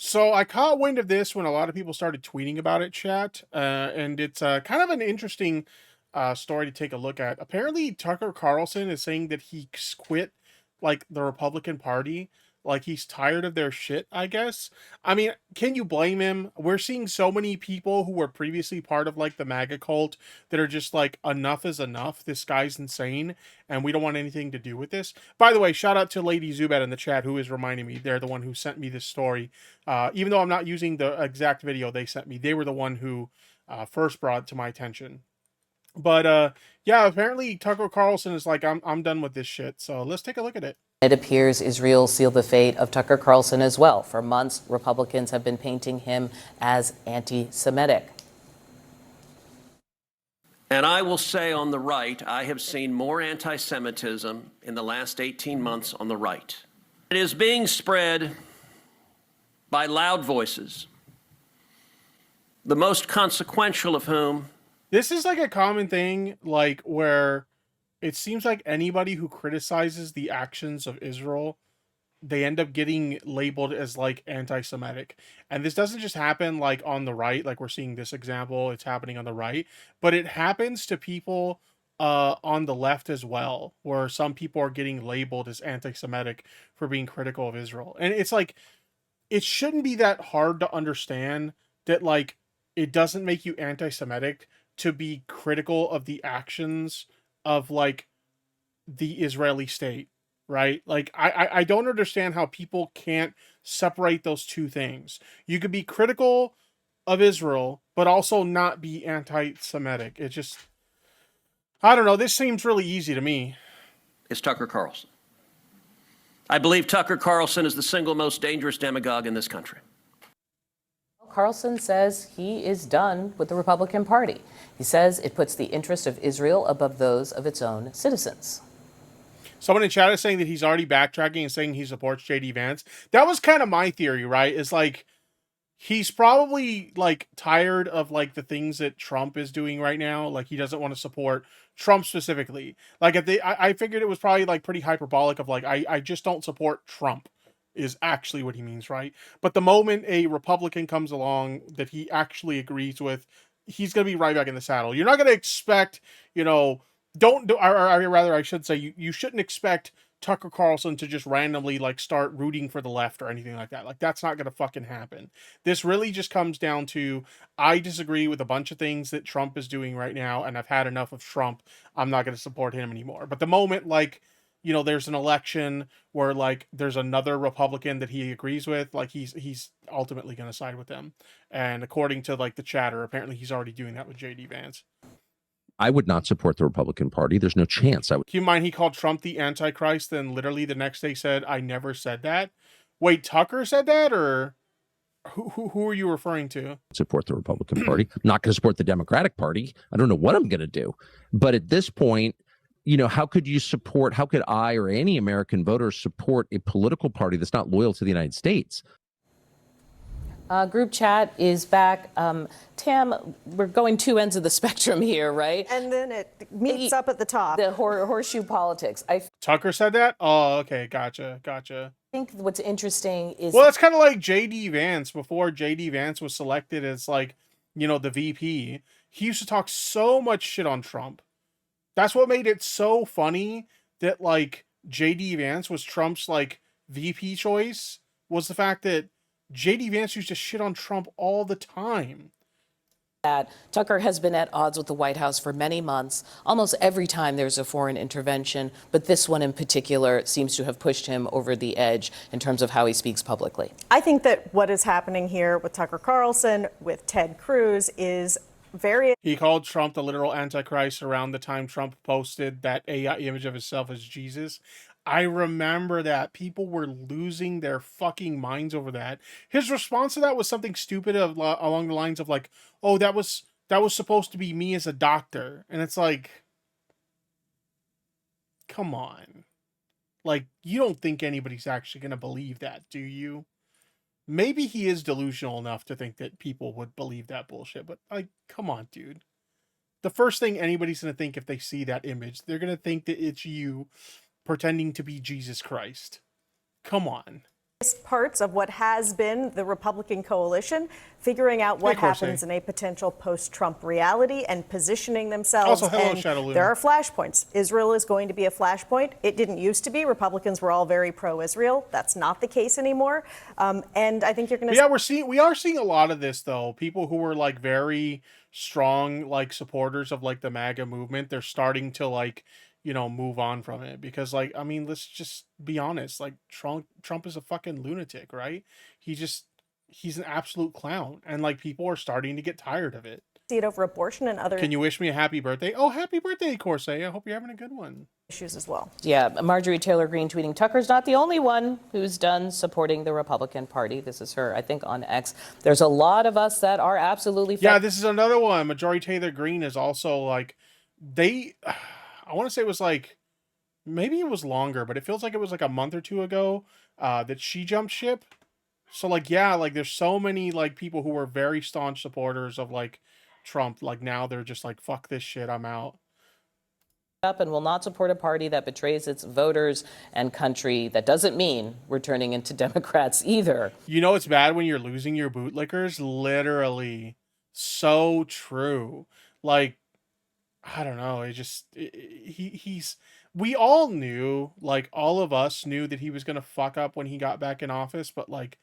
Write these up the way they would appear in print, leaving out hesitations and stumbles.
So I caught wind of this when a lot of people started tweeting about it, chat, and it's kind of an interesting story to take a look at. Apparently, Tucker Carlson is saying that he's quit like the Republican Party, like he's tired of their shit. I guess. I mean, can you blame him? We're seeing so many people who were previously part of like the MAGA cult that are just like, enough is enough. This guy's insane, and we don't want anything to do with this. By the way, shout out to Lady Zubat in the chat who is reminding me. They're the one who sent me this story. Even though I'm not using the exact video they sent me, they were the one who first brought it to my attention. But yeah, apparently Tucker Carlson is like, I'm done with this shit. So let's take a look at it. It appears Israel sealed the fate of Tucker Carlson as well. For months, Republicans have been painting him as anti-Semitic. And I will say on the right, I have seen more anti-Semitism in the last 18 months on the right. It is being spread by loud voices, the most consequential of whom. This is like a common thing, like where it seems like anybody who criticizes the actions of Israel, they end up getting labeled as like anti-Semitic. And this doesn't just happen like on the right, like we're seeing this example, it's happening on the right, but it happens to people on the left as well, where some people are getting labeled as anti-Semitic for being critical of Israel. And it's like, it shouldn't be that hard to understand that like it doesn't make you anti-Semitic to be critical of the actions of like the Israeli state, right? Like I don't understand how people can't separate those two things. You could be critical of Israel, but also not be anti-Semitic. It just, I don't know. This seems really easy to me. Is Tucker Carlson. I believe Tucker Carlson is the single most dangerous demagogue in this country. Carlson says he is done with the Republican Party. He says it puts the interest of Israel above those of its own citizens. Someone in chat is saying that he's already backtracking and saying he supports JD Vance. That was kind of my theory, right? Is like, he's probably like tired of like the things that Trump is doing right now. Like he doesn't want to support Trump specifically. Like I figured it was probably like pretty hyperbolic of like, I just don't support Trump is actually what he means, right? But the moment a Republican comes along that he actually agrees with, he's going to be right back in the saddle. You're not going to expect, you know, don't do, or rather I should say, you shouldn't expect Tucker Carlson to just randomly like start rooting for the left or anything like that. Like that's not going to fucking happen. This really just comes down to, I disagree with a bunch of things that Trump is doing right now, and I've had enough of Trump. I'm not going to support him anymore. But the moment like, you know, there's an election where like there's another Republican that he agrees with, like he's ultimately going to side with them. And according to like the chatter, apparently he's already doing that with JD Vance. I would not support the Republican Party. There's no chance I would. Keep in mind, he called Trump the Antichrist, then literally the next day said, I never said that. Wait, Tucker said that, or who are you referring to? Support the Republican Party. I'm not going to support the Democratic Party. I don't know what I'm going to do. But at this point, you know, how could I or any American voter support a political party that's not loyal to the United States? Group chat is back. Tam, we're going two ends of the spectrum here, right? And then it meets up at the top. The horseshoe politics. Tucker said that? Oh, okay. Gotcha. I think what's interesting is... Well, it's kind of like JD Vance. Before JD Vance was selected as like, you know, the VP, he used to talk so much shit on Trump. That's what made it so funny that like JD Vance was Trump's like VP choice, was the fact that JD Vance used to shit on Trump all the time. That Tucker has been at odds with the White House for many months, almost every time there's a foreign intervention, but this one in particular seems to have pushed him over the edge in terms of how he speaks publicly. I think that what is happening here with Tucker Carlson, with Ted Cruz, is very... He called Trump the literal Antichrist around the time Trump posted that AI image of himself as Jesus. I remember that. People were losing their fucking minds over that. His response to that was something stupid along the lines of like, oh, that was supposed to be me as a doctor. And it's like, come on. Like, you don't think anybody's actually going to believe that, do you? Maybe he is delusional enough to think that people would believe that bullshit, but like, come on, dude. The first thing anybody's going to think if they see that image, they're going to think that it's you pretending to be Jesus Christ. Come on. parts of what has been the Republican coalition, figuring out what happens in a potential post-Trump reality and positioning themselves. Also, hello, and Shadow Luna. there are flashpoints. Israel is going to be a flashpoint. It didn't used to be. Republicans were all very pro-Israel. That's not the case anymore. And I think you're going to. Yeah, we are seeing a lot of this though. People who were like very strong like supporters of like the MAGA movement, they're starting to like, move on from it because like, I mean, let's just be honest. Like Trump is a fucking lunatic, right? He's an absolute clown, and like people are starting to get tired of it. See it over abortion and other. Can you wish me a happy birthday? Oh, happy birthday, Corsair. I hope you're having a good one. Issues as well. Yeah, Marjorie Taylor Greene tweeting, Tucker's not the only one who's done supporting the Republican Party. This is her, I think, on X. There's a lot of us that are absolutely. Yeah, this is another one. Marjorie Taylor Greene is also like, I want to say it was like, maybe it was longer, but it feels like it was like a month or two ago that she jumped ship. So like, yeah, like there's so many like people who were very staunch supporters of like Trump. Like now they're just like, fuck this shit, I'm out. Up and will not support a party that betrays its voters and country. That doesn't mean we're turning into Democrats either. You know it's bad when you're losing your bootlickers? Literally. So true. Like, I don't know. We all knew, like all of us knew that he was going to fuck up when he got back in office. But like,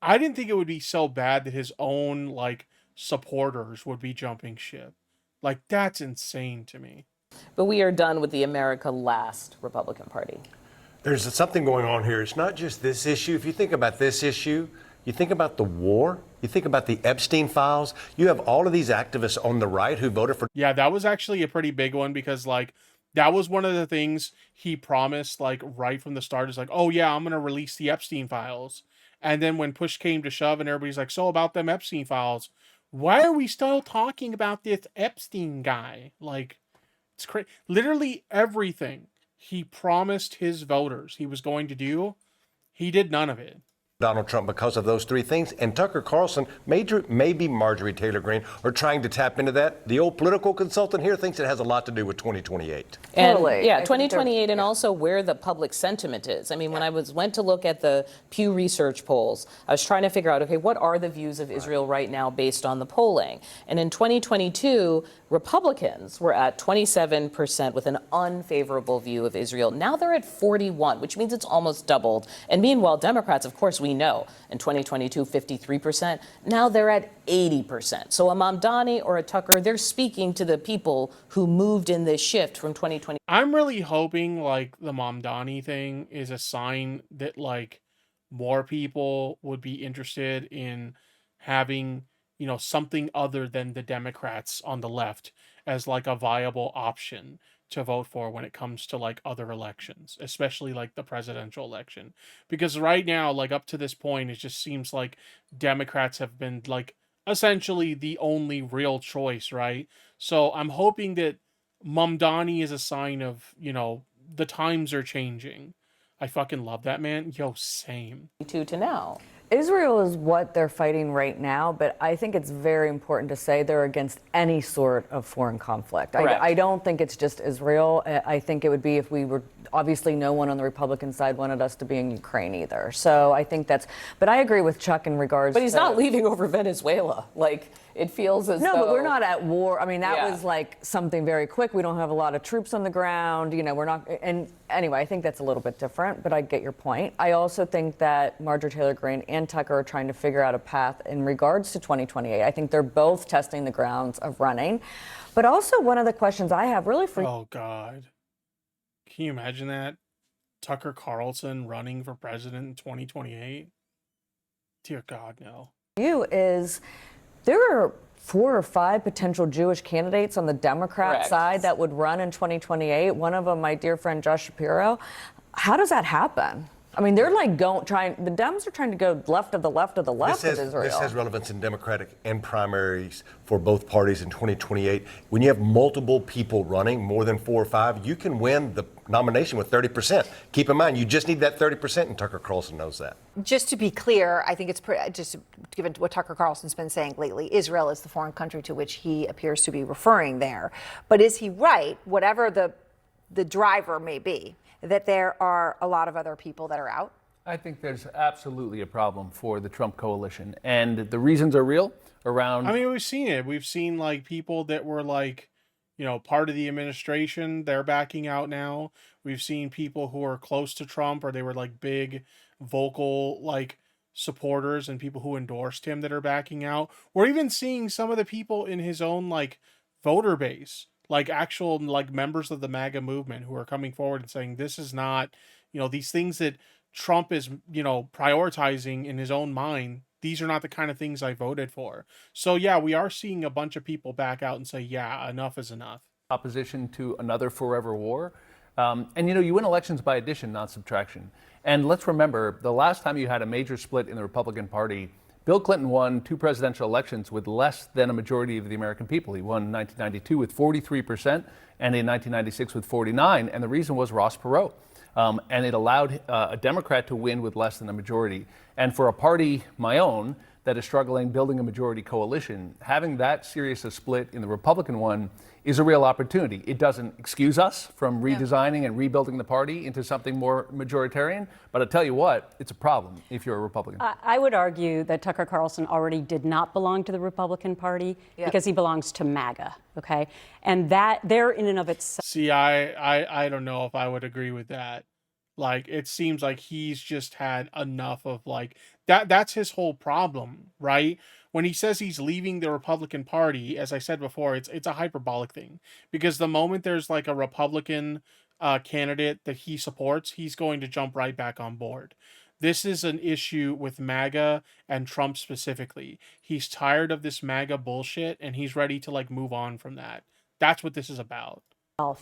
I didn't think it would be so bad that his own like supporters would be jumping ship. Like, that's insane to me. But we are done with the America Last Republican Party. There's something going on here. It's not just this issue. If you think about this issue, you think about the war, you think about the Epstein files, you have all of these activists on the right who voted for. Yeah, that was actually a pretty big one because like that was one of the things he promised like right from the start is like, oh yeah, I'm going to release the Epstein files. And then when push came to shove and everybody's like, so about them Epstein files, why are we still talking about this Epstein guy? Like, it's crazy. Literally everything he promised his voters he was going to do, he did none of it. Donald Trump because of those three things. And Tucker Carlson, maybe Marjorie Taylor Greene, are trying to tap into that. The old political consultant here thinks it has a lot to do with 2028. And, Totally. yeah, 2028 and also where the public sentiment is. I mean, when I went to look at the Pew Research polls, I was trying to figure out, okay, what are the views of Israel right now based on the polling? And in 2022, Republicans were at 27% with an unfavorable view of Israel. Now they're at 41, which means it's almost doubled. And meanwhile, Democrats, of course, we know in 2022, 53%. Now they're at 80%. So a Mamdani or a Tucker, they're speaking to the people who moved in this shift from 2020. I'm really hoping like the Mamdani thing is a sign that like more people would be interested in having, something other than the Democrats on the left as like a viable option to vote for when it comes to like other elections, especially like the presidential election. Because right now, like up to this point, it just seems like Democrats have been like essentially the only real choice, right? So I'm hoping that Mamdani is a sign of, the times are changing. I fucking love that man. Yo, same. To now. Israel is what they're fighting right now, but I think it's very important to say they're against any sort of foreign conflict. I don't think it's just Israel. I think it would be if we were, obviously no one on the Republican side wanted us to be in Ukraine either. So I think but I agree with Chuck in regards to. But he's not leaving over Venezuela. Like, it feels as though. No, but we're not at war. I mean, that was like something very quick. We don't have a lot of troops on the ground. We're not. And anyway, I think that's a little bit different, but I get your point. I also think that Marjorie Taylor Greene and Tucker are trying to figure out a path in regards to 2028. I think they're both testing the grounds of running. But also one of the questions I have really for. Oh, God. Can you imagine that? Tucker Carlson running for president in 2028? Dear God, no. You is. There are 4 or 5 potential Jewish candidates on the Democrat side that would run in 2028. One of them, my dear friend Josh Shapiro. How does that happen? I mean, they're like the Dems are trying to go left of the left of the left of Israel. This has relevance in Democratic and primaries for both parties in 2028. When you have multiple people running, more than 4 or 5, you can win the nomination with 30%. Keep in mind, you just need that 30%, and Tucker Carlson knows that. Just to be clear, I think it's just given what Tucker Carlson's been saying lately, Israel is the foreign country to which he appears to be referring there. But is he right, whatever the driver may be, that there are a lot of other people that are out? I think there's absolutely a problem for the Trump coalition, and the reasons are real around. I mean, we've seen it. We've seen like people that were like, part of the administration, they're backing out now. We've seen people who are close to Trump or they were like big vocal like supporters and people who endorsed him that are backing out. We're even seeing some of the people in his own like voter base, like actual like members of the MAGA movement who are coming forward and saying this is not, these things that Trump is, prioritizing in his own mind. These are not the kind of things I voted for. So yeah, we are seeing a bunch of people back out and say, yeah, enough is enough. Opposition to another forever war. And you win elections by addition, not subtraction. And let's remember, the last time you had a major split in the Republican Party, Bill Clinton won 2 presidential elections with less than a majority of the American people. He won in 1992 with 43% and in 1996 with 49%. And the reason was Ross Perot. And it allowed a Democrat to win with less than a majority. And for a party, my own, that is struggling building a majority coalition, having that serious a split in the Republican one is a real opportunity. It doesn't excuse us from redesigning and rebuilding the party into something more majoritarian, but I'll tell you what, it's a problem if you're a Republican. I would argue that Tucker Carlson already did not belong to the Republican Party because he belongs to MAGA, okay? And that there in and of itself. See, I don't know if I would agree with that. Like, it seems like he's just had enough of like that's his whole problem, right? When he says he's leaving the Republican Party, as I said before, it's a hyperbolic thing, because the moment there's like a Republican candidate that he supports, he's going to jump right back on board. This is an issue with MAGA and Trump specifically. He's tired of this MAGA bullshit and he's ready to like move on from that. That's what this is about.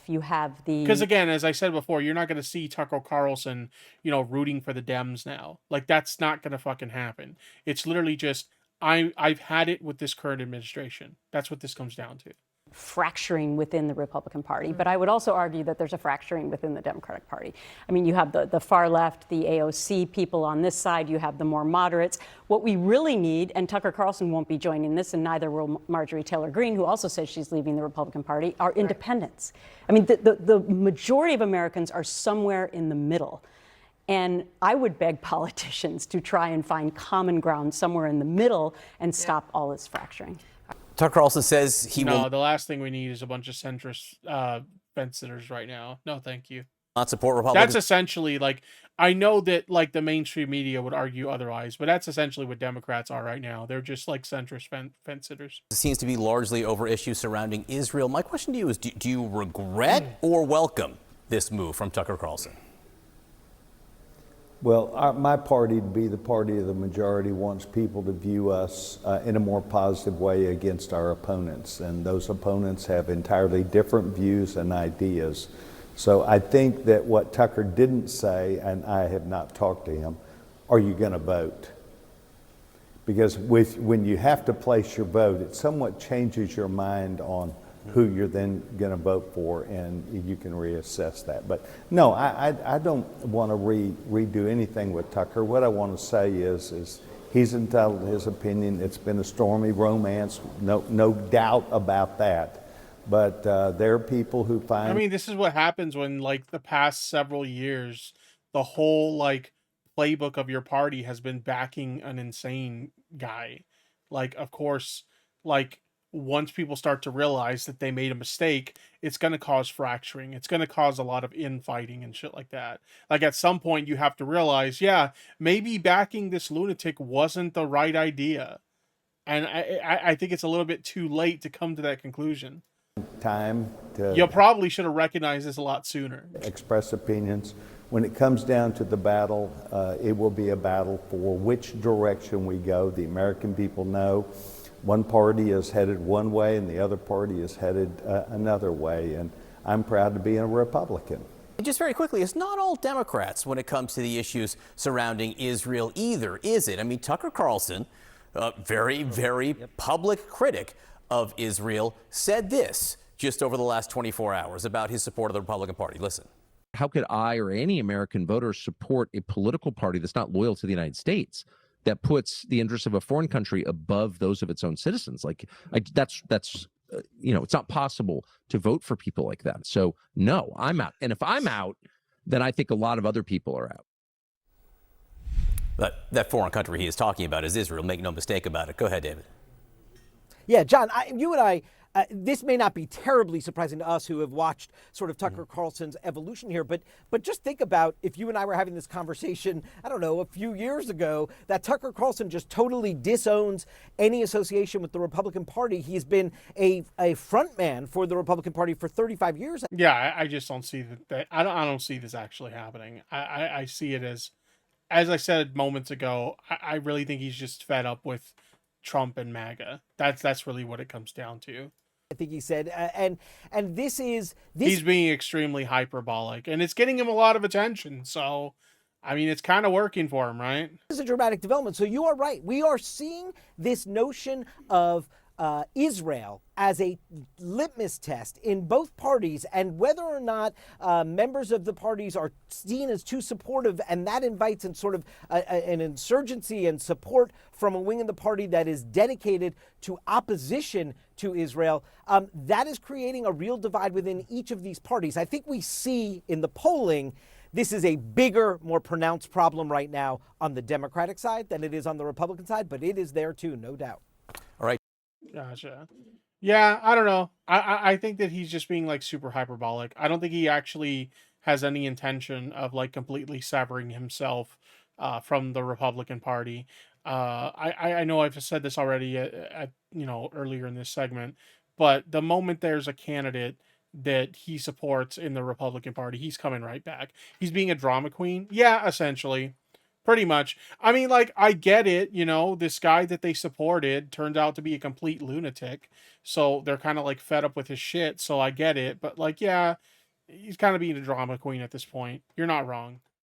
You have the... Because again, as I said before, you're not going to see Tucker Carlson, rooting for the Dems now. Like, that's not going to fucking happen. It's literally just, I've had it with this current administration. That's what this comes down to. Fracturing within the Republican Party, but I would also argue that there's a fracturing within the Democratic Party. I mean, you have the far left, the AOC people on this side, you have the more moderates. What we really need, and Tucker Carlson won't be joining this, and neither will Marjorie Taylor Greene, who also says she's leaving the Republican Party, are independents. I mean, the majority of Americans are somewhere in the middle. And I would beg politicians to try and find common ground somewhere in the middle and stop all this fracturing. Tucker Carlson says he will the last thing we need is a bunch of centrist fence sitters right now. No, thank you. not support Republicans. That's essentially like, I know that like the mainstream media would argue otherwise, but that's essentially what Democrats are right now. They're just like centrist fence sitters. It seems to be largely over issues surrounding Israel. My question to you is, do you regret or welcome this move from Tucker Carlson? Well, my party, to be the party of the majority, wants people to view us in a more positive way against our opponents. And those opponents have entirely different views and ideas. So I think that what Tucker didn't say, and I have not talked to him, are you going to vote? Because when you have to place your vote, it somewhat changes your mind on who you're then going to vote for, and you can reassess that. But no, I don't want to redo anything with Tucker. What I want to say is he's entitled to his opinion. It's been a stormy romance, no doubt about that. But there are people who find... I mean, this is what happens when, like, the past several years, the whole, like, playbook of your party has been backing an insane guy. Like, of course, like, once people start to realize that they made a mistake, it's going to cause fracturing. It's going to cause a lot of infighting and shit like that. Like, at some point, you have to realize, yeah, maybe backing this lunatic wasn't the right idea. And I think it's a little bit too late to come to that conclusion. Time to... You probably should have recognized this a lot sooner. Express opinions. When it comes down to the battle, it will be a battle for which direction we go. The American people know one party is headed one way and the other party is headed another way. And I'm proud to be a Republican. And just very quickly, it's not all Democrats when it comes to the issues surrounding Israel either, is it? I mean, Tucker Carlson, very, very public critic of Israel, said this just over the last 24 hours about his support of the Republican Party. Listen. How could I or any American voter support a political party that's not loyal to the United States, that puts the interests of a foreign country above those of its own citizens? Like, that's it's not possible to vote for people like that. So no, I'm out. And if I'm out, then I think a lot of other people are out. But that foreign country he is talking about is Israel. Make no mistake about it. Go ahead, David. Yeah, John, you and I, this may not be terribly surprising to us who have watched sort of Tucker Carlson's evolution here, but just think about if you and I were having this conversation, I don't know, a few years ago, that Tucker Carlson just totally disowns any association with the Republican Party. He's been a front man for the Republican Party for 35 years. Yeah, I just don't see that. I don't see this actually happening. I see it as I said moments ago, I really think he's just fed up with Trump and MAGA. That's really what it comes down to. I think he said, and this he's being extremely hyperbolic, and it's getting him a lot of attention. So, I mean, it's kind of working for him, right? This is a dramatic development. So you are right. We are seeing this notion of Israel as a litmus test in both parties, and whether or not members of the parties are seen as too supportive, and that invites in sort of an insurgency and support from a wing of the party that is dedicated to opposition to Israel. That is creating a real divide within each of these parties. I think we see in the polling this is a bigger, more pronounced problem right now on the Democratic side than it is on the Republican side, but it is there too, no doubt. All right. Gotcha. Yeah, I don't know. I think that he's just being like super hyperbolic. I don't think he actually has any intention of like completely severing himself from the Republican Party. I know I've said this already at earlier in this segment, but the moment there's a candidate that he supports in the Republican Party, he's coming right back. He's being a drama queen. Yeah, essentially. Pretty much. I mean, like, I get it, this guy that they supported turned out to be a complete lunatic. So they're kind of like fed up with his shit. So I get it. But like, yeah, he's kind of being a drama queen at this point. You're not wrong.